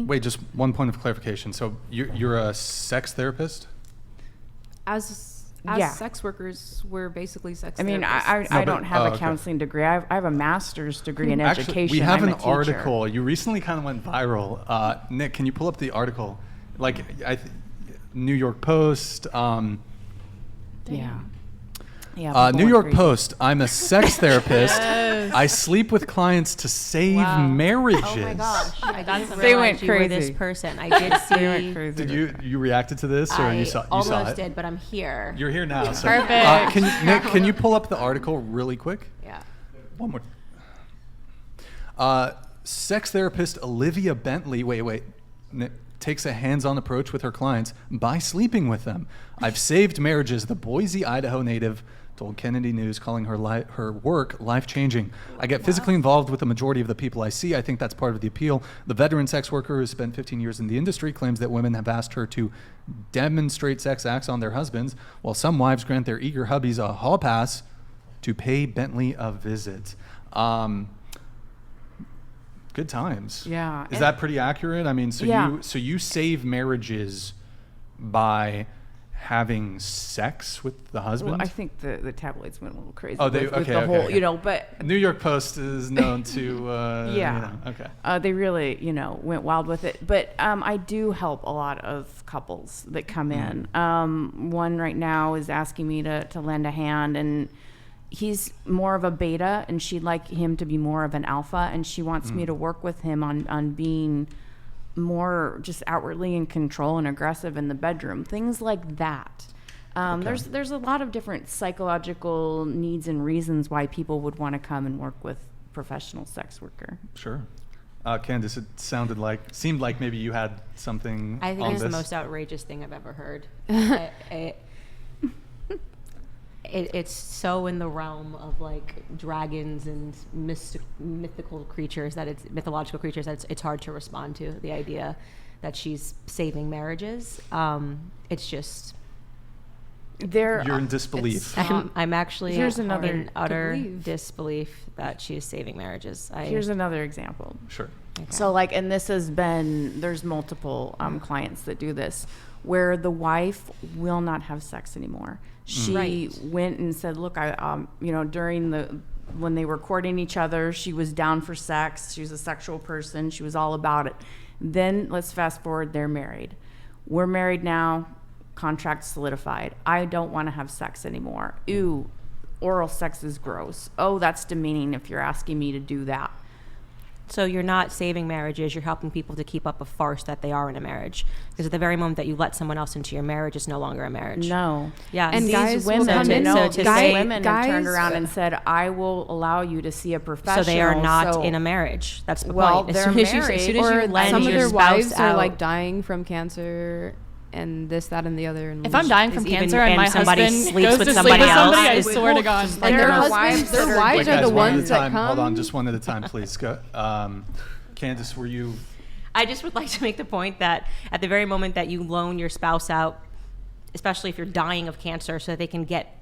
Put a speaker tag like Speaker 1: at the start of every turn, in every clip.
Speaker 1: Wait, just one point of clarification. So you're a sex therapist?
Speaker 2: As sex workers, we're basically sex therapists.
Speaker 3: I mean, I don't have a counseling degree. I have a master's degree in education.
Speaker 1: We have
Speaker 3: I'm
Speaker 1: an
Speaker 3: a teacher.
Speaker 1: article. You recently kind of went viral. Nick, can you pull up the article? Like, New York Post. New York Post. I'm a sex therapist.
Speaker 4: Yes.
Speaker 1: I sleep with clients to save marriages.
Speaker 5: Oh my gosh! I didn't
Speaker 3: They
Speaker 5: realize
Speaker 3: went
Speaker 5: you were
Speaker 3: crazy.
Speaker 5: this person. I did see.
Speaker 3: They went crazy.
Speaker 1: Did you reacted to this, or you saw
Speaker 5: almost
Speaker 1: it?
Speaker 5: did, but I'm here.
Speaker 1: You're here now. So,
Speaker 4: Perfect.
Speaker 1: Nick, can you pull up the article really quick?
Speaker 5: Yeah.
Speaker 1: One more. Sex therapist Olivia Bentley. Wait. Nick takes a hands-on approach with her clients by sleeping with them. I've saved marriages. The Boise, Idaho native told Kennedy News, calling her work life-changing. I get physically involved with the majority of the people I see. I think that's part of the appeal. The veteran sex worker who spent 15 years in the industry claims that women have asked her to demonstrate sex acts on their husbands, while some wives grant their eager hubbies a hall pass to pay Bentley a visit. Good times.
Speaker 3: Yeah.
Speaker 1: Is that pretty accurate? I mean, so you save marriages by having sex with the husband?
Speaker 3: Well, I think the tabloids went a little crazy.
Speaker 1: Oh, they
Speaker 3: with the whole,
Speaker 1: okay.
Speaker 3: But
Speaker 1: New York Post is known to.
Speaker 3: they really, went wild with it. But I do help a lot of couples that come in. One right now is asking me to lend a hand, and he's more of a beta, and she'd like him to be more of an alpha, and she wants me to work with him on being more just outwardly in control and aggressive in the bedroom, things like that. There's a lot of different psychological needs and reasons why people would want to come and work with professional sex worker.
Speaker 1: Sure. Candace, it seemed like maybe you had something.
Speaker 5: I think
Speaker 1: on
Speaker 5: it's
Speaker 1: this.
Speaker 5: the most outrageous thing I've ever heard. It's so in the realm of like dragons and mythological creatures that it's hard to respond to. The idea that she's saving marriages, it's just.
Speaker 1: You're in disbelief.
Speaker 5: I'm actually in utter
Speaker 2: disbelief
Speaker 5: that she is saving marriages.
Speaker 3: Here's another example.
Speaker 1: Sure.
Speaker 5: Okay.
Speaker 3: So and this has been, there's multiple clients that do this, where the wife will not have sex anymore. She went and said, look, during when they were courting each other, she was down for sex. She was a sexual person. She was all about it. Then let's fast forward, they're married. We're married now, contract solidified. I don't want to have sex anymore. Ew, oral sex is gross. Oh, that's demeaning if you're asking me to do that.
Speaker 5: So you're not saving marriages, you're helping people to keep up a farce that they are in a marriage. Because at the very moment that you let someone else into your marriage, it's no longer a marriage.
Speaker 3: No.
Speaker 5: Yeah.
Speaker 2: And
Speaker 3: these
Speaker 2: guys
Speaker 3: women,
Speaker 2: will come in.
Speaker 3: women have turned around and said, I will allow you to see a professional.
Speaker 5: So they are not in a marriage. That's the point.
Speaker 3: They're married.
Speaker 5: As soon as
Speaker 2: Or
Speaker 5: you lend
Speaker 2: some of
Speaker 5: your
Speaker 2: their
Speaker 5: spouse
Speaker 2: wives are
Speaker 5: out,
Speaker 2: like dying from cancer and this, that, and the other. And
Speaker 4: If I'm dying from cancer and my
Speaker 5: somebody
Speaker 4: husband
Speaker 5: sleeps
Speaker 4: goes
Speaker 5: with
Speaker 4: to
Speaker 5: somebody
Speaker 4: sleep with somebody, I
Speaker 5: else,
Speaker 4: swear to God.
Speaker 2: And their
Speaker 3: wives
Speaker 2: wives are the ones that come.
Speaker 1: Hold on, just one at a time, please. Go. Candace, were you?
Speaker 5: I just would like to make the point that at the very moment that you loan your spouse out, especially if you're dying of cancer, so that they can get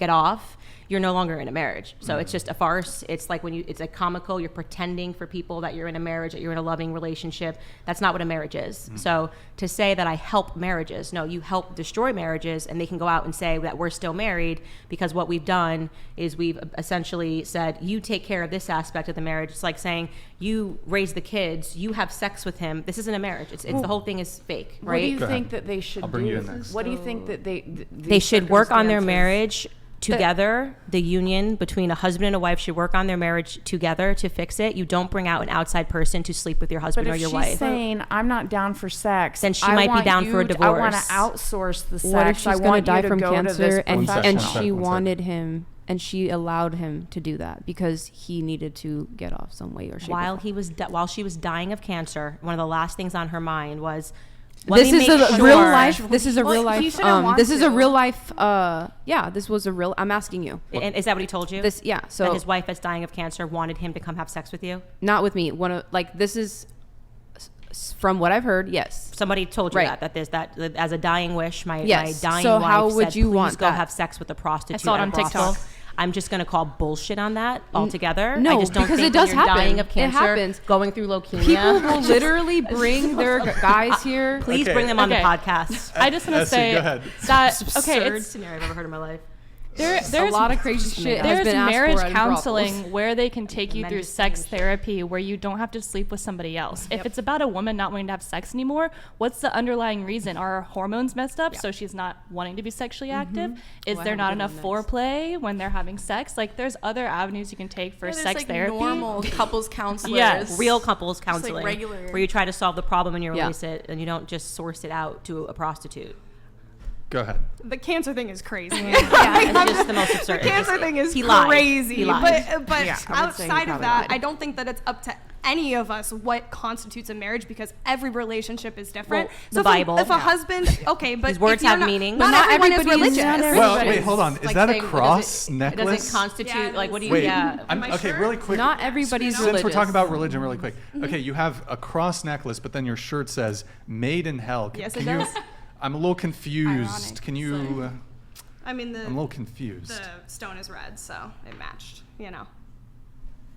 Speaker 5: off, you're no longer in a marriage. So it's just a farce. It's like it's a comical. You're pretending for people that you're in a marriage, that you're in a loving relationship. That's not what a marriage is. So to say that I help marriages, no, you help destroy marriages, and they can go out and say that we're still married because what we've done is we've essentially said, you take care of this aspect of the marriage. It's like saying you raise the kids, you have sex with him. This isn't a marriage. It's the whole thing is fake, right?
Speaker 3: What do you think that they should
Speaker 1: I'll bring
Speaker 3: do?
Speaker 1: you in next.
Speaker 3: What do you think that
Speaker 5: They should work on their
Speaker 3: circumstances-
Speaker 5: marriage together. The union between a husband and a wife should work on their marriage together to fix it. You don't bring out an outside person to sleep with your husband or your wife.
Speaker 3: But if she's saying, I'm not down for sex,
Speaker 5: then she might be down for a divorce.
Speaker 3: I want to outsource the sex.
Speaker 2: What if she's going to die from cancer and
Speaker 1: professional.
Speaker 2: she wanted him and she allowed him to do that because he needed to get off some way or shape?
Speaker 5: While she was dying of cancer, one of the last things on her mind was,
Speaker 2: This is a real life. This is a real
Speaker 3: he
Speaker 2: life.
Speaker 3: shouldn't want
Speaker 2: This is a
Speaker 3: to.
Speaker 2: real life. This was a real. I'm asking you.
Speaker 5: And is that what he told you?
Speaker 2: So
Speaker 5: that his wife that's dying of cancer wanted him to come have sex with you?
Speaker 2: Not with me. This is from what I've heard. Yes.
Speaker 5: Somebody told you that there's that as a dying wish. My dying
Speaker 2: So
Speaker 5: wife
Speaker 2: how would
Speaker 5: said,
Speaker 2: you
Speaker 5: please
Speaker 2: want
Speaker 5: go
Speaker 2: that?
Speaker 5: have sex with a prostitute.
Speaker 4: I saw it
Speaker 5: at a
Speaker 4: on
Speaker 5: brothel."
Speaker 4: TikTok.
Speaker 5: I'm just going to call bullshit on that altogether.
Speaker 2: No,
Speaker 5: I just don't
Speaker 2: because
Speaker 5: think
Speaker 2: it does
Speaker 5: when you're
Speaker 2: happen.
Speaker 5: dying of
Speaker 2: It
Speaker 5: cancer,
Speaker 2: happens.
Speaker 5: going through leukemia.
Speaker 2: People will literally bring their guys here.
Speaker 5: Please
Speaker 4: Okay.
Speaker 5: bring them on the
Speaker 6: Okay.
Speaker 5: podcast.
Speaker 6: I just want to
Speaker 1: Essie,
Speaker 6: say
Speaker 1: go ahead.
Speaker 6: that
Speaker 5: Absurd
Speaker 6: it's
Speaker 5: scenario I've ever heard in my life.
Speaker 6: there's
Speaker 2: a lot of crazy shit has
Speaker 6: There's
Speaker 2: been asked
Speaker 6: marriage
Speaker 2: for in brothels.
Speaker 6: counseling where they can take you
Speaker 5: Men
Speaker 6: through
Speaker 5: just
Speaker 6: sex
Speaker 5: saying shit.
Speaker 6: therapy where you don't have to sleep with somebody else. If it's about a woman not wanting to have sex anymore, what's the underlying reason? Are her hormones messed up so she's not wanting to be sexually active? Is
Speaker 5: I
Speaker 6: there
Speaker 5: have
Speaker 6: not
Speaker 5: good
Speaker 6: enough
Speaker 5: one next.
Speaker 6: foreplay when they're having sex? Like there's other avenues you can take for
Speaker 7: Yeah, there's
Speaker 6: sex
Speaker 7: like
Speaker 6: therapy.
Speaker 7: normal couples counselors.
Speaker 6: Yes.
Speaker 5: Real couples counseling,
Speaker 7: regular.
Speaker 5: where you try to solve the problem and you
Speaker 2: Yeah.
Speaker 5: release it, and you don't just source it out to a prostitute.
Speaker 1: Go ahead.
Speaker 8: The cancer thing is crazy.
Speaker 5: It's just the most absurd.
Speaker 8: The cancer thing is
Speaker 5: He lied.
Speaker 8: crazy.
Speaker 5: He lied.
Speaker 8: But
Speaker 3: Yeah, I would say he
Speaker 8: outside of
Speaker 3: probably
Speaker 8: that,
Speaker 3: lied.
Speaker 8: I don't think that it's up to any of us what constitutes a marriage because every relationship is different.
Speaker 5: Well,
Speaker 8: So
Speaker 5: the Bible.
Speaker 8: if a husband, okay, but
Speaker 5: These words
Speaker 8: if you're
Speaker 5: have
Speaker 8: not,
Speaker 5: meaning.
Speaker 8: Not,
Speaker 2: But not
Speaker 8: everyone is
Speaker 2: everybody's-
Speaker 8: religious.
Speaker 2: not
Speaker 1: Well,
Speaker 2: everybody's
Speaker 1: wait, hold on. Is
Speaker 2: like
Speaker 1: that a
Speaker 2: saying,
Speaker 1: cross
Speaker 5: It
Speaker 1: necklace?
Speaker 5: doesn't constitute,
Speaker 8: Yeah,
Speaker 5: like, what do you,
Speaker 1: Wait,
Speaker 5: yeah.
Speaker 1: okay, really quick.
Speaker 2: Not everybody's
Speaker 1: Since
Speaker 2: religious.
Speaker 1: we're talking about religion really quick. Okay, you have a cross necklace, but then your shirt says "Made in Hell."
Speaker 8: Yes,
Speaker 1: Can
Speaker 8: it
Speaker 1: you,
Speaker 8: does.
Speaker 1: I'm a little confused.
Speaker 8: Ironic,
Speaker 1: Can you?
Speaker 8: I mean,
Speaker 1: I'm a little confused.
Speaker 8: the stone is red, so it matched,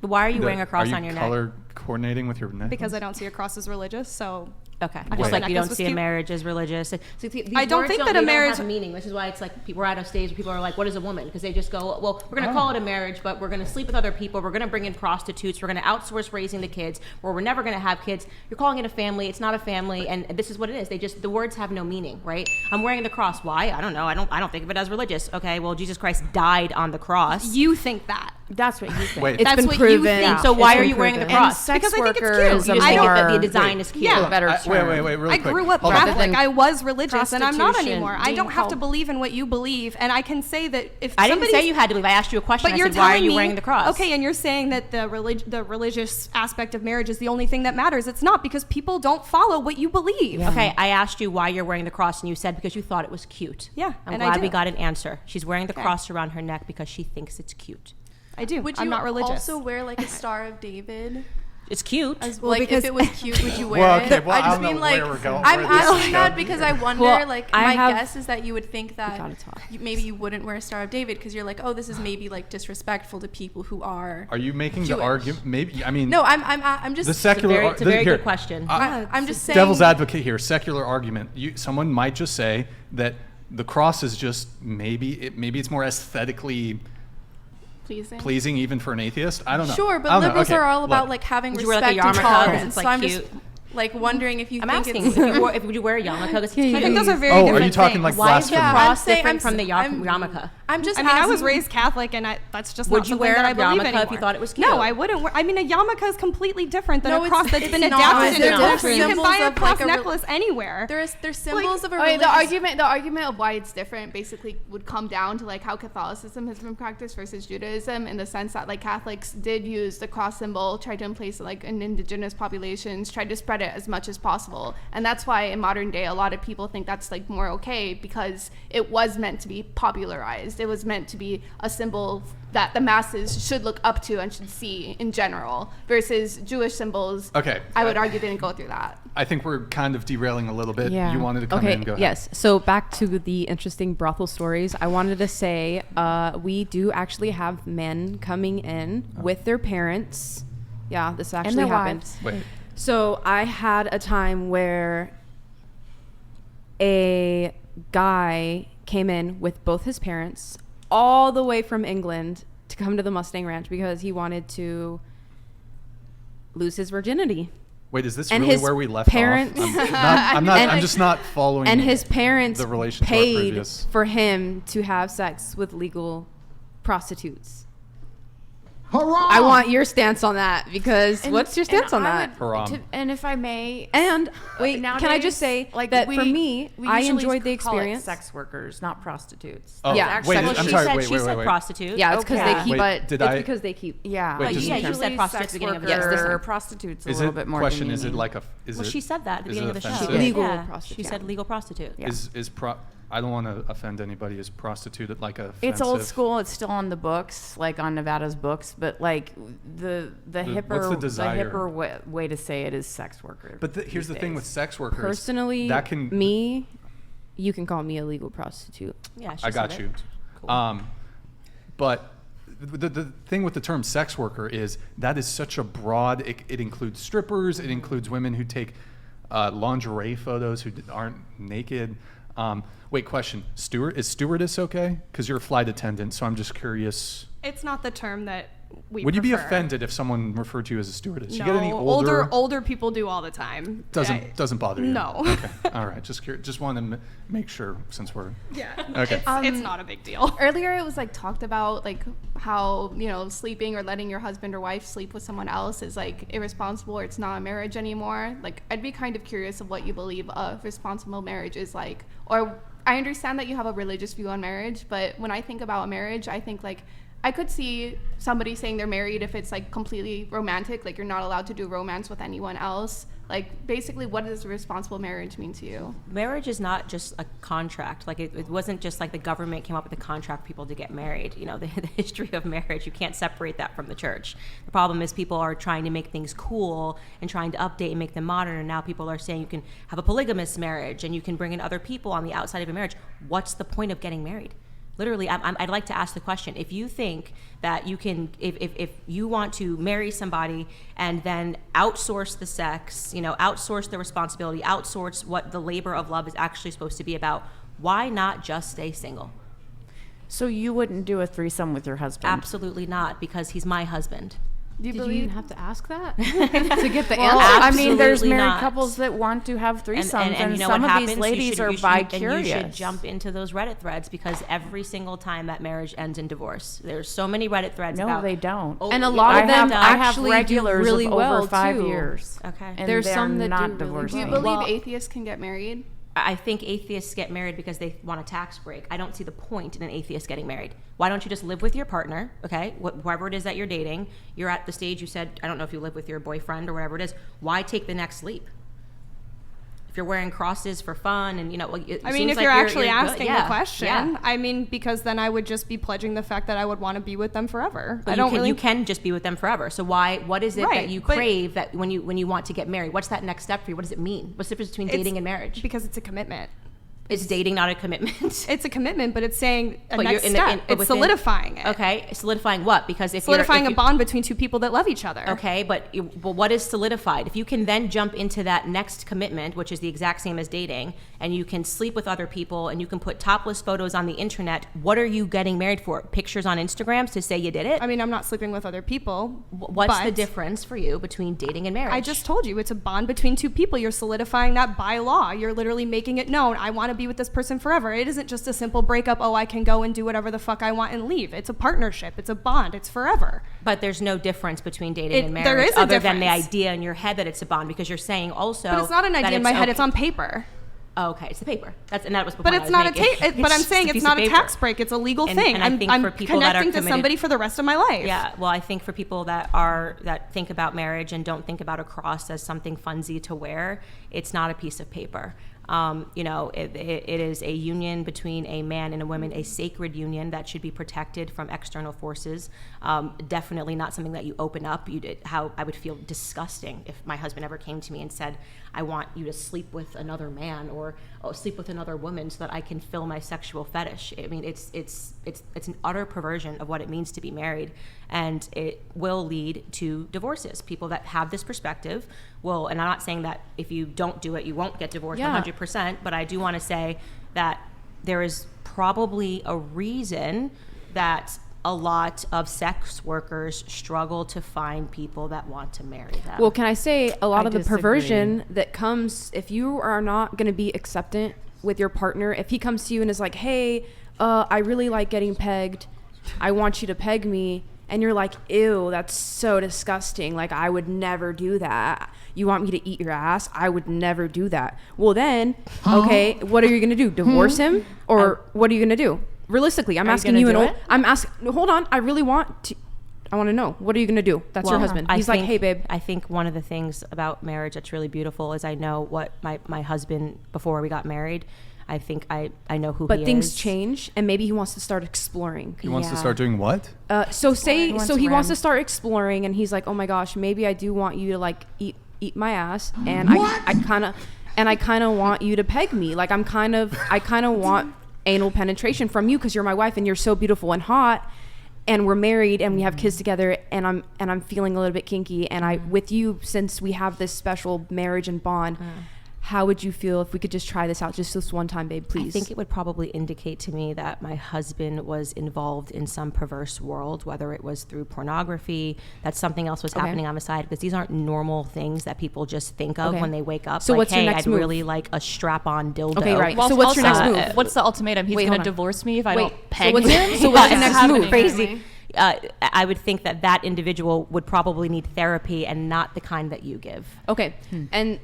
Speaker 5: Why are you wearing a cross
Speaker 1: Are you
Speaker 5: on your
Speaker 1: color coordinating with your necklace?
Speaker 8: because I don't see a cross as religious, so
Speaker 5: Okay.
Speaker 8: I
Speaker 5: Just
Speaker 8: thought
Speaker 5: like you
Speaker 8: necklace
Speaker 5: don't
Speaker 8: was
Speaker 5: see a
Speaker 8: cute.
Speaker 5: marriage as religious. So these
Speaker 8: I don't
Speaker 5: words
Speaker 8: think that a
Speaker 5: they don't
Speaker 8: marriage-
Speaker 5: have meaning. This is why it's like we're at a stage where people are like, what is a woman? Because they just go, well, we're going to call it a marriage, but we're going to sleep with other people. We're going to bring in prostitutes. We're going to outsource raising the kids, or we're never going to have kids. You're calling it a family. It's not a family, and this is what it is. The words have no meaning, right? I'm wearing the cross. Why? I don't know. I don't think of it as religious. Okay, well, Jesus Christ died on the cross.
Speaker 8: you think that.
Speaker 5: That's what you think.
Speaker 1: Wait.
Speaker 2: It's
Speaker 8: That's
Speaker 2: been
Speaker 8: what you
Speaker 2: proven.
Speaker 8: think.
Speaker 5: So why
Speaker 2: It's
Speaker 5: are
Speaker 2: been
Speaker 5: you wearing the
Speaker 2: proven.
Speaker 5: cross?
Speaker 2: Sex
Speaker 8: Because I think it's
Speaker 2: worker
Speaker 8: cute.
Speaker 2: is
Speaker 5: You
Speaker 2: a
Speaker 5: just think
Speaker 2: more
Speaker 5: that the design is cute.
Speaker 8: Yeah.
Speaker 2: better
Speaker 1: Wait,
Speaker 2: term.
Speaker 1: really
Speaker 8: I
Speaker 1: quick.
Speaker 8: grew up
Speaker 1: Hold on.
Speaker 8: Catholic.
Speaker 2: than
Speaker 8: I was religious, and I'm not
Speaker 2: prostitution
Speaker 8: anymore. I
Speaker 2: being
Speaker 8: don't have to
Speaker 2: called-
Speaker 8: believe in what you believe, and I can say that if
Speaker 5: I didn't
Speaker 8: somebody's-
Speaker 5: say you had to believe. I asked you a question.
Speaker 8: But
Speaker 5: I
Speaker 8: you're
Speaker 5: said, why are
Speaker 8: telling
Speaker 5: you
Speaker 8: me,
Speaker 5: wearing the cross?
Speaker 8: Okay, and you're saying that the religious aspect of marriage is the only thing that matters. It's not, because people don't follow what you believe.
Speaker 5: Okay, I asked you why you're wearing the cross, and you said because you thought it was cute.
Speaker 8: Yeah,
Speaker 5: I'm
Speaker 8: and I
Speaker 5: glad
Speaker 8: do.
Speaker 5: we got an answer. She's wearing the
Speaker 8: Okay.
Speaker 5: cross around her neck because she thinks it's cute.
Speaker 8: I do.
Speaker 7: Would
Speaker 8: I'm
Speaker 7: you
Speaker 8: not religious.
Speaker 7: also wear like a Star of David?
Speaker 5: It's cute.
Speaker 7: As
Speaker 8: Well,
Speaker 7: like
Speaker 8: because-
Speaker 7: if it was cute, would you wear
Speaker 1: Well,
Speaker 7: it?
Speaker 1: okay, well, I
Speaker 7: just
Speaker 1: don't know
Speaker 7: mean like
Speaker 1: where we're going-
Speaker 7: I'm
Speaker 1: where this is
Speaker 7: asking that
Speaker 1: going.
Speaker 7: because I wonder
Speaker 2: Well,
Speaker 7: like
Speaker 2: I
Speaker 7: my
Speaker 2: have-
Speaker 7: guess is that you would think that
Speaker 2: gotta talk.
Speaker 7: maybe you wouldn't wear a Star of David because you're like, oh, this is maybe like disrespectful to people who are.
Speaker 1: Are you making
Speaker 7: Jewish.
Speaker 1: the argument? Maybe. I mean.
Speaker 7: No, I'm just
Speaker 1: The secular.
Speaker 5: it's a very good question.
Speaker 7: I'm just saying.
Speaker 1: Devil's advocate here. Secular argument. Someone might just say that the cross is just maybe it's more aesthetically pleasing even for an atheist. I don't know.
Speaker 7: Sure,
Speaker 1: I
Speaker 7: but
Speaker 1: don't know.
Speaker 7: liberals
Speaker 1: Okay,
Speaker 7: are all about
Speaker 1: look.
Speaker 7: like having
Speaker 5: Would you wear, like,
Speaker 7: respect
Speaker 5: a
Speaker 7: and
Speaker 5: yarmulke 'cause
Speaker 7: tolerance.
Speaker 5: it's,
Speaker 7: So
Speaker 5: like,
Speaker 7: I'm just
Speaker 5: cute?
Speaker 7: like wondering if you
Speaker 5: I'm
Speaker 7: think
Speaker 5: asking
Speaker 7: it's.
Speaker 5: if would you wear a yarmulke? It's
Speaker 2: Yeah,
Speaker 5: cute.
Speaker 8: I think those are very
Speaker 1: Oh,
Speaker 8: different
Speaker 1: are you talking
Speaker 8: things.
Speaker 1: like
Speaker 5: Why is the
Speaker 1: blasphemy?
Speaker 5: cross
Speaker 7: I'm saying-
Speaker 5: different from the
Speaker 7: I'm-
Speaker 5: yarmulke?
Speaker 7: I'm just.
Speaker 8: I mean, I was
Speaker 7: asking-
Speaker 8: raised Catholic, and that's just
Speaker 5: Would
Speaker 8: not
Speaker 5: you
Speaker 8: something
Speaker 5: wear
Speaker 8: that
Speaker 5: a
Speaker 8: I believe
Speaker 5: yarmulke if
Speaker 8: anymore.
Speaker 5: you thought it was cute?
Speaker 8: No, I wouldn't wear. I mean, a yarmulke is completely different than
Speaker 7: No,
Speaker 8: a cross
Speaker 7: it's-
Speaker 8: that's
Speaker 7: it's
Speaker 8: been
Speaker 7: not.
Speaker 8: adapted
Speaker 7: They're
Speaker 8: into
Speaker 5: different
Speaker 8: different. You can buy a
Speaker 7: symbols of,
Speaker 8: cross
Speaker 7: like, a re-
Speaker 8: necklace anywhere.
Speaker 7: There's symbols of a
Speaker 9: Okay,
Speaker 7: religious.
Speaker 9: the argument of why it's different basically would come down to like how Catholicism has been practiced versus Judaism, in the sense that like Catholics did use the cross symbol, tried to emplace it like in indigenous populations, tried to spread it as much as possible, and that's why in modern day a lot of people think that's like more okay, because it was meant to be popularized. It was meant to be a symbol that the masses should look up to and should see in general, versus Jewish symbols.
Speaker 1: Okay.
Speaker 7: I would argue didn't go through that.
Speaker 1: I think we're kind of derailing a little bit.
Speaker 2: Yeah.
Speaker 1: You wanted to come
Speaker 2: okay,
Speaker 1: in. Go ahead.
Speaker 2: Yes. So back to the interesting brothel stories. I wanted to say we do actually have men coming in with their parents. Yeah, this actually
Speaker 3: their
Speaker 2: happened.
Speaker 3: wives.
Speaker 1: Wait.
Speaker 2: So I had a time where a guy came in with both his parents all the way from England to come to the Mustang Ranch because he wanted to lose his virginity.
Speaker 1: Wait, is this
Speaker 2: And
Speaker 1: really
Speaker 2: his
Speaker 1: where we left
Speaker 2: parents-
Speaker 1: off? I'm
Speaker 2: And-
Speaker 1: just not following.
Speaker 2: And his parents
Speaker 1: the relation to our
Speaker 2: paid
Speaker 1: previous.
Speaker 2: for him to have sex with legal prostitutes.
Speaker 10: Hurrah!
Speaker 2: I want your stance on that, because
Speaker 9: And-
Speaker 2: what's your stance on
Speaker 9: and I
Speaker 2: that?
Speaker 9: would-
Speaker 1: Haram.
Speaker 9: and if I may,
Speaker 2: And wait, can I
Speaker 3: Nowadays,
Speaker 2: just say
Speaker 3: like,
Speaker 2: that
Speaker 3: we-
Speaker 2: for me,
Speaker 3: we
Speaker 2: I
Speaker 3: usually
Speaker 2: enjoyed the
Speaker 3: call it
Speaker 2: experience.
Speaker 3: sex workers, not prostitutes.
Speaker 1: Oh,
Speaker 2: Yeah,
Speaker 1: wait,
Speaker 2: actually,
Speaker 1: I'm
Speaker 5: she
Speaker 1: sorry.
Speaker 5: said,
Speaker 1: Wait,
Speaker 5: she
Speaker 1: wait,
Speaker 5: said
Speaker 1: wait.
Speaker 5: prostitute.
Speaker 2: Yeah, it's because
Speaker 3: Okay.
Speaker 2: they keep.
Speaker 1: Wait, did
Speaker 2: it's
Speaker 1: I-
Speaker 2: because they keep.
Speaker 3: Yeah,
Speaker 1: Wait,
Speaker 3: like
Speaker 1: just-
Speaker 5: yeah, you said
Speaker 3: usually
Speaker 5: prostitutes at
Speaker 3: sex
Speaker 5: the beginning of the
Speaker 3: worker,
Speaker 5: episode.
Speaker 3: prostitutes a
Speaker 1: Is
Speaker 3: little
Speaker 1: it
Speaker 3: bit more.
Speaker 1: question? Is it
Speaker 3: demeaning.
Speaker 1: like a? Is
Speaker 5: Well,
Speaker 1: it?
Speaker 5: she said that at the
Speaker 1: is it
Speaker 5: beginning of the show.
Speaker 1: offensive?
Speaker 2: Legal
Speaker 5: Yeah,
Speaker 2: prostitute.
Speaker 5: She said legal prostitute.
Speaker 2: Yeah.
Speaker 1: Is I don't want to offend anybody. Is prostitute like a?
Speaker 3: It's old school. It's still on the books, like on Nevada's books. But like the hipper,
Speaker 1: what's the desire?
Speaker 3: hipper way to say it is sex worker.
Speaker 1: But here's the thing with sex workers.
Speaker 2: Personally,
Speaker 1: that can
Speaker 2: me, you can call me a legal prostitute.
Speaker 5: Yeah, she
Speaker 1: I got
Speaker 5: said
Speaker 1: you.
Speaker 5: it. Cool.
Speaker 1: But the thing with the term sex worker is that is such a broad, it includes strippers, it includes women who take lingerie photos who aren't naked. Wait, question. Is stewardess okay? Because you're a flight attendant, so I'm just curious.
Speaker 8: It's not the term that we
Speaker 1: Would you be
Speaker 8: prefer.
Speaker 1: offended if someone referred to you as a stewardess?
Speaker 8: No,
Speaker 1: You get any
Speaker 8: older people do all the time.
Speaker 1: Doesn't bother you?
Speaker 8: No.
Speaker 1: Okay. All right. Just curious. Just wanted to make sure since we're.
Speaker 8: Yeah.
Speaker 1: Okay.
Speaker 8: It's not a big deal.
Speaker 9: Earlier it was like talked about like how, you know, sleeping or letting your husband or wife sleep with someone else is like irresponsible or it's not a marriage anymore. Like I'd be kind of curious of what you believe a responsible marriage is like. Or I understand that you have a religious view on marriage, but when I think about a marriage, I think like I could see somebody saying they're married if it's like completely romantic, like you're not allowed to do romance with anyone else. Like basically, what does a responsible marriage mean to you?
Speaker 5: Marriage is not just a contract. Like it wasn't just like the government came up with a contract for people to get married. You know, the history of marriage, you can't separate that from the church. The problem is people are trying to make things cool and trying to update and make them modern. And now people are saying you can have a polygamous marriage and you can bring in other people on the outside of a marriage. What's the point of getting married? Literally, I'd like to ask the question, if you think that you can, if you want to marry somebody and then outsource the sex, you know, outsource the responsibility, outsource what the labor of love is actually supposed to be about, why not just stay single?
Speaker 3: So you wouldn't do a threesome with your husband?
Speaker 5: Absolutely not, because he's my husband.
Speaker 9: Do you
Speaker 2: Did you
Speaker 9: believe?
Speaker 2: even have to ask that to get the
Speaker 3: Well,
Speaker 2: answer?
Speaker 3: I mean, there's
Speaker 5: Absolutely
Speaker 3: married
Speaker 5: not.
Speaker 3: couples that want to have threesomes, and
Speaker 5: you know
Speaker 3: some
Speaker 5: what
Speaker 3: of
Speaker 5: happens?
Speaker 3: these ladies are
Speaker 5: You
Speaker 3: bi-curious.
Speaker 5: should jump into those Reddit threads because every single time that marriage ends in divorce, there's so many Reddit threads
Speaker 3: No,
Speaker 5: about.
Speaker 3: they don't.
Speaker 5: Oh,
Speaker 2: And a lot of them
Speaker 3: I have
Speaker 2: actually
Speaker 3: regulars
Speaker 2: do really
Speaker 3: of
Speaker 2: well
Speaker 3: over 5
Speaker 2: too.
Speaker 3: years.
Speaker 5: Okay.
Speaker 3: And
Speaker 2: There's
Speaker 3: they're
Speaker 2: some that do
Speaker 3: not
Speaker 2: really
Speaker 3: divorcing.
Speaker 9: Do you
Speaker 2: well.
Speaker 9: believe
Speaker 2: Well-
Speaker 9: atheists can get married?
Speaker 5: I think atheists get married because they want a tax break. I don't see the point in an atheist getting married. Why don't you just live with your partner, okay? Whoever it is that you're dating, you're at the stage you said, I don't know if you live with your boyfriend or whatever it is. Why take the next leap? If you're wearing crosses for fun and, you know, it
Speaker 8: I mean,
Speaker 5: seems
Speaker 8: if
Speaker 5: like
Speaker 8: you're actually
Speaker 5: good.
Speaker 8: asking
Speaker 5: Yeah.
Speaker 8: the question,
Speaker 5: Yeah.
Speaker 8: I mean, because then I would just be pledging the fact that I would want to be with them forever.
Speaker 5: But
Speaker 8: I don't
Speaker 5: you can just be with them forever. So what is it that
Speaker 8: Right,
Speaker 5: you
Speaker 8: but-
Speaker 5: crave that when you want to get married? What's that next step for you? What does it mean? What's the difference between dating and marriage?
Speaker 8: Because it's a commitment.
Speaker 5: Is dating not a commitment?
Speaker 8: It's a commitment, but it's saying a
Speaker 5: But
Speaker 8: next
Speaker 5: you're
Speaker 8: step. It's
Speaker 5: within-
Speaker 8: solidifying it.
Speaker 5: Okay, solidifying what? Because if
Speaker 8: Solidifying
Speaker 5: you're,
Speaker 8: a bond between two people that love each other.
Speaker 5: Okay, but what is solidified? If you can then jump into that next commitment, which is the exact same as dating, and you can sleep with other people and you can put topless photos on the internet, what are you getting married for? Pictures on Instagrams to say you did it?
Speaker 8: I mean, I'm not sleeping with other people.
Speaker 5: What's the
Speaker 8: but
Speaker 5: difference for you between dating and marriage?
Speaker 8: I just told you, it's a bond between two people. You're solidifying that by law. You're literally making it known. I want to be with this person forever. It isn't just a simple breakup. Oh, I can go and do whatever the fuck I want and leave. It's a partnership. It's a bond. It's forever.
Speaker 5: But there's no difference between dating and marriage
Speaker 8: there is a
Speaker 5: other than the
Speaker 8: difference.
Speaker 5: idea in your head that it's a bond, because you're saying also
Speaker 8: But it's not an
Speaker 5: that
Speaker 8: idea in my head.
Speaker 5: okay.
Speaker 8: It's on paper.
Speaker 5: Oh, okay, it's the paper. That was the
Speaker 8: But
Speaker 5: point
Speaker 8: it's
Speaker 5: I
Speaker 8: not
Speaker 5: was making.
Speaker 8: but I'm
Speaker 5: just
Speaker 8: saying
Speaker 5: piece
Speaker 8: it's
Speaker 5: of
Speaker 8: not a
Speaker 5: paper.
Speaker 8: tax break. It's a legal
Speaker 5: And-
Speaker 8: thing.
Speaker 5: and I think
Speaker 8: I'm
Speaker 5: for people that are
Speaker 8: connecting to
Speaker 5: committed-
Speaker 8: somebody for the rest of my life.
Speaker 5: Yeah, well, I think for people that think about marriage and don't think about a cross as something funsy to wear, it's not a piece of paper. You know, it is a union between a man and a woman, a sacred union that should be protected from external forces. Definitely not something that you open up. How I would feel disgusting if my husband ever came to me and said, I want you to sleep with another man or sleep with another woman so that I can fill my sexual fetish. I mean, it's an utter perversion of what it means to be married, and it will lead to divorces. People that have this perspective will, and I'm not saying that if you don't do it, you won't get divorced 100%, but I do want to say that there is probably a reason that a lot of sex workers struggle to find people that want to marry them.
Speaker 2: Well, can I say a lot
Speaker 3: I
Speaker 2: of the
Speaker 3: disagree.
Speaker 2: perversion that comes if you are not going to be acceptant with your partner, if he comes to you and is like, hey, I really like getting pegged, I want you to peg me, and you're like, ew, that's so disgusting, like I would never do that. You want me to eat your ass? I would never do that. Well then, okay, what are you going to do? Divorce him? Or what are you going to do? Realistically, I'm
Speaker 3: Are you
Speaker 2: asking
Speaker 3: gonna
Speaker 2: you
Speaker 3: do
Speaker 2: an
Speaker 3: it?
Speaker 2: I'm asking, hold on, I want to know, what are you going to do? That's your husband. He's like, hey babe.
Speaker 5: I think one of the things about marriage that's really beautiful is I know what my husband, before we got married, I think I know who he is.
Speaker 2: But things change, and maybe he wants to start exploring.
Speaker 1: He wants to
Speaker 5: Yeah.
Speaker 1: start doing what?
Speaker 2: So he wants
Speaker 3: rim.
Speaker 2: to start exploring, and he's like, oh my gosh, maybe I do want you to like eat my ass, and
Speaker 10: What?
Speaker 2: I kind of want you to peg me. Like I kind of want anal penetration from you because you're my wife and you're so beautiful and hot. and we're married and we have kids together, and I'm feeling a little bit kinky, and I with you, since we have this special marriage and bond, how would you feel if we could just try this out just this one time, babe, please?
Speaker 5: I think it would probably indicate to me that my husband was involved in some perverse world, whether it was through pornography, that something else was happening on the side, because these aren't normal things that people just think of when they wake up.
Speaker 2: So
Speaker 5: like,
Speaker 2: what's your
Speaker 5: hey,
Speaker 2: next
Speaker 5: I'd
Speaker 2: move?
Speaker 5: really like a strap-on dildo.
Speaker 2: Okay, right.
Speaker 6: Well,
Speaker 2: So what's your
Speaker 6: also,
Speaker 2: next move?
Speaker 6: What's the ultimatum? He's
Speaker 2: Wait,
Speaker 6: going
Speaker 2: hold
Speaker 6: to
Speaker 2: on.
Speaker 6: divorce me if I
Speaker 2: Wait,
Speaker 6: don't
Speaker 2: so
Speaker 6: peg
Speaker 2: what's-
Speaker 6: him?
Speaker 2: so what's the next
Speaker 6: Happening.
Speaker 2: move?
Speaker 5: Crazy. I would think that individual would probably need therapy and not the kind that you give.
Speaker 2: Okay, and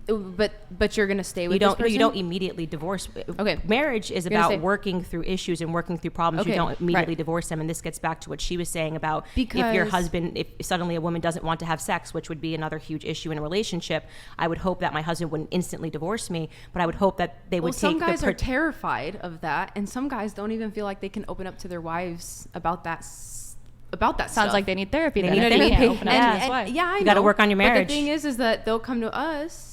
Speaker 2: but you're gonna stay with
Speaker 5: You
Speaker 2: this
Speaker 5: don't.
Speaker 2: person?
Speaker 5: You don't immediately divorce.
Speaker 2: Okay.
Speaker 5: Marriage is
Speaker 2: You're gonna
Speaker 5: about
Speaker 2: say-
Speaker 5: working through issues and working through problems. You
Speaker 2: Okay,
Speaker 5: don't immediately
Speaker 2: right.
Speaker 5: divorce them. And this gets back to what she was saying about if your
Speaker 2: Because-
Speaker 5: husband, if suddenly a woman doesn't want to have sex, which would be another huge issue in a relationship. I would hope that my husband wouldn't instantly divorce me, but I would hope that they would
Speaker 2: Well, some
Speaker 5: take
Speaker 2: guys
Speaker 5: the
Speaker 2: are terrified of that, and some guys don't even feel like they can open up to their wives about that. About that
Speaker 6: Sounds
Speaker 2: stuff.
Speaker 6: like they need therapy.
Speaker 5: They
Speaker 6: Then
Speaker 5: need
Speaker 6: if they
Speaker 5: therapy.
Speaker 6: can't open up.
Speaker 5: Yeah.
Speaker 6: That's
Speaker 2: And
Speaker 6: why.
Speaker 2: yeah, I
Speaker 5: You gotta
Speaker 2: know.
Speaker 5: work on your
Speaker 2: But
Speaker 5: marriage.
Speaker 2: the thing is that they'll come to us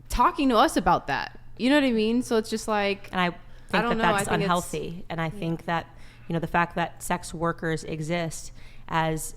Speaker 2: talking to us about that. You know what I mean? So it's just like,
Speaker 5: And I think
Speaker 2: don't
Speaker 5: that
Speaker 2: know, I
Speaker 5: that's
Speaker 2: think it's-
Speaker 5: unhealthy. And I think that, the fact that sex workers exist as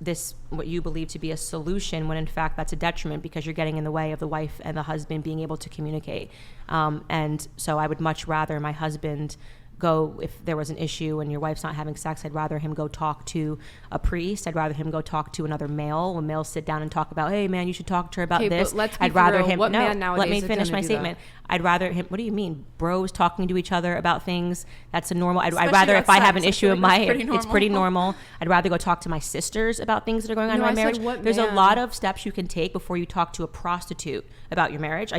Speaker 5: this, what you believe to be a solution, when in fact that's a detriment, because you're getting in the way of the wife and the husband being able to communicate. And so I would much rather my husband go, if there was an issue and your wife's not having sex, I'd rather him go talk to a priest. I'd rather him go talk to another male. When males sit down and talk about, hey man, you should talk to her about
Speaker 2: Okay, but
Speaker 5: this.
Speaker 2: let's be
Speaker 5: I'd
Speaker 2: for
Speaker 5: rather
Speaker 2: real.
Speaker 5: him.
Speaker 2: What
Speaker 5: No,
Speaker 2: man
Speaker 5: let
Speaker 2: nowadays
Speaker 5: me
Speaker 2: is
Speaker 5: finish
Speaker 2: gonna
Speaker 5: my
Speaker 2: do that?
Speaker 5: statement. I'd rather him. What do you mean? Bros talking to each other about things? That's a normal. I'd
Speaker 7: Especially
Speaker 5: rather, if I have an
Speaker 7: outside,
Speaker 5: issue
Speaker 7: so I
Speaker 5: in
Speaker 7: feel like
Speaker 5: my,
Speaker 7: that's pretty
Speaker 5: it's pretty
Speaker 7: normal.
Speaker 5: normal. I'd rather go talk to my sisters about things that are going on
Speaker 2: No,
Speaker 5: in my
Speaker 2: I said
Speaker 5: marriage.
Speaker 2: what
Speaker 5: There's a
Speaker 2: man?
Speaker 5: lot of steps you can take before you talk to a prostitute about your marriage.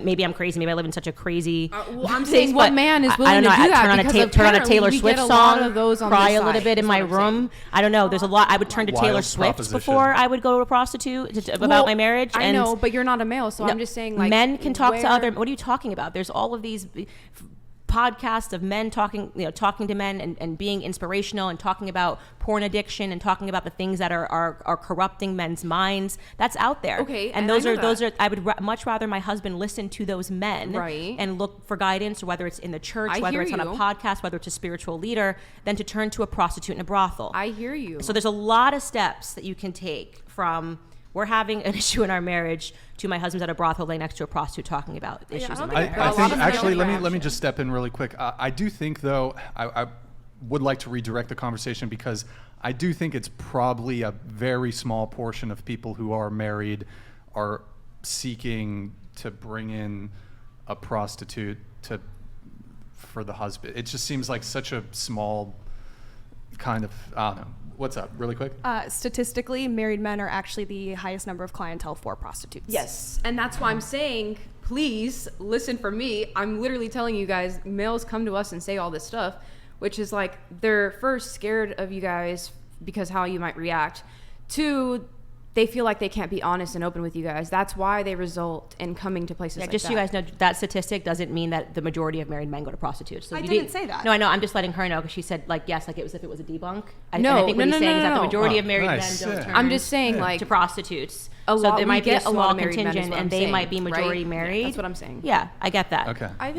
Speaker 5: Maybe I'm crazy. Maybe I live in such a crazy.
Speaker 2: well, I'm
Speaker 5: place,
Speaker 2: saying what
Speaker 5: but
Speaker 2: man is
Speaker 5: I
Speaker 2: willing
Speaker 5: don't know.
Speaker 2: to do
Speaker 5: I'd
Speaker 2: that?
Speaker 5: turn on a
Speaker 2: Because
Speaker 5: turn on a
Speaker 2: apparently
Speaker 5: Taylor
Speaker 2: we
Speaker 5: Swift
Speaker 2: get a lot
Speaker 5: song,
Speaker 2: of those on
Speaker 5: cry
Speaker 2: this
Speaker 5: a little
Speaker 2: side,
Speaker 5: bit in
Speaker 2: is
Speaker 5: my
Speaker 2: what I'm saying.
Speaker 5: room. I don't know. There's a lot. I would turn to
Speaker 1: Wild
Speaker 5: Taylor Swift
Speaker 1: proposition.
Speaker 5: before I would go to a prostitute about
Speaker 2: Well,
Speaker 5: my marriage.
Speaker 2: I
Speaker 5: and
Speaker 2: know, but you're not a male, so
Speaker 5: no,
Speaker 2: I'm just saying, like,
Speaker 5: men can talk to
Speaker 2: where-
Speaker 5: other. What are you talking about? There's all of these podcasts of men talking to men and being inspirational and talking about porn addiction and talking about the things that are corrupting men's minds. That's out there.
Speaker 2: Okay,
Speaker 5: and
Speaker 2: and
Speaker 5: those
Speaker 2: I
Speaker 5: are
Speaker 2: know
Speaker 5: those
Speaker 2: that.
Speaker 5: are. I would much rather my husband listen to those men,
Speaker 2: Right.
Speaker 5: and look for guidance, whether it's in the church,
Speaker 2: I
Speaker 5: whether
Speaker 2: hear
Speaker 5: it's on a
Speaker 2: you.
Speaker 5: podcast, whether it's a spiritual leader, than to turn to a prostitute in a brothel.
Speaker 2: I hear you.
Speaker 5: So there's a lot of steps that you can take from we're having an issue in our marriage to my husband's at a brothel laying next to a prostitute talking about issues in
Speaker 7: don't
Speaker 5: my
Speaker 7: think
Speaker 5: marriage.
Speaker 1: I
Speaker 7: a lot
Speaker 1: think
Speaker 7: of
Speaker 1: actually
Speaker 7: male
Speaker 1: let me
Speaker 7: interaction.
Speaker 1: just step in really quick. I do think though I would like to redirect the conversation, because I do think it's probably a very small portion of people who are married are seeking to bring in a prostitute for the husband. It just seems like such a small kind of, I don't know. What's up, really quick?
Speaker 8: Statistically, married men are actually the highest number of clientele for prostitutes.
Speaker 2: Yes, and that's why I'm saying, please listen for me. I'm literally telling you guys, males come to us and say all this stuff, which is like, they're first scared of you guys because how you might react. Two, they feel like they can't be honest and open with you guys. That's why they result in coming to places like
Speaker 5: Just
Speaker 2: that.
Speaker 5: so you guys know, that statistic doesn't mean that the majority of married men go to prostitutes. So
Speaker 8: I
Speaker 5: you
Speaker 8: didn't say that.
Speaker 5: No, I know. I'm just letting her know, because she said yes, like it was if it was a debunk. And
Speaker 2: No,
Speaker 5: I think what
Speaker 2: no,
Speaker 5: he's
Speaker 2: no,
Speaker 5: saying
Speaker 2: no,
Speaker 5: is that the
Speaker 2: no.
Speaker 5: majority
Speaker 1: Oh,
Speaker 5: of married
Speaker 1: nice,
Speaker 5: men don't
Speaker 1: yeah.
Speaker 5: turn
Speaker 2: I'm just saying, like,
Speaker 5: to prostitutes.
Speaker 2: a
Speaker 5: So
Speaker 2: lot,
Speaker 5: there
Speaker 2: we
Speaker 5: might be
Speaker 2: get
Speaker 5: a small
Speaker 2: lot of married men is
Speaker 5: contingent,
Speaker 2: what
Speaker 5: and
Speaker 2: I'm
Speaker 5: they
Speaker 2: saying,
Speaker 5: might be majority
Speaker 2: right?
Speaker 5: married.
Speaker 2: That's what I'm saying.
Speaker 5: Yeah, I get that.
Speaker 1: Okay.
Speaker 7: I think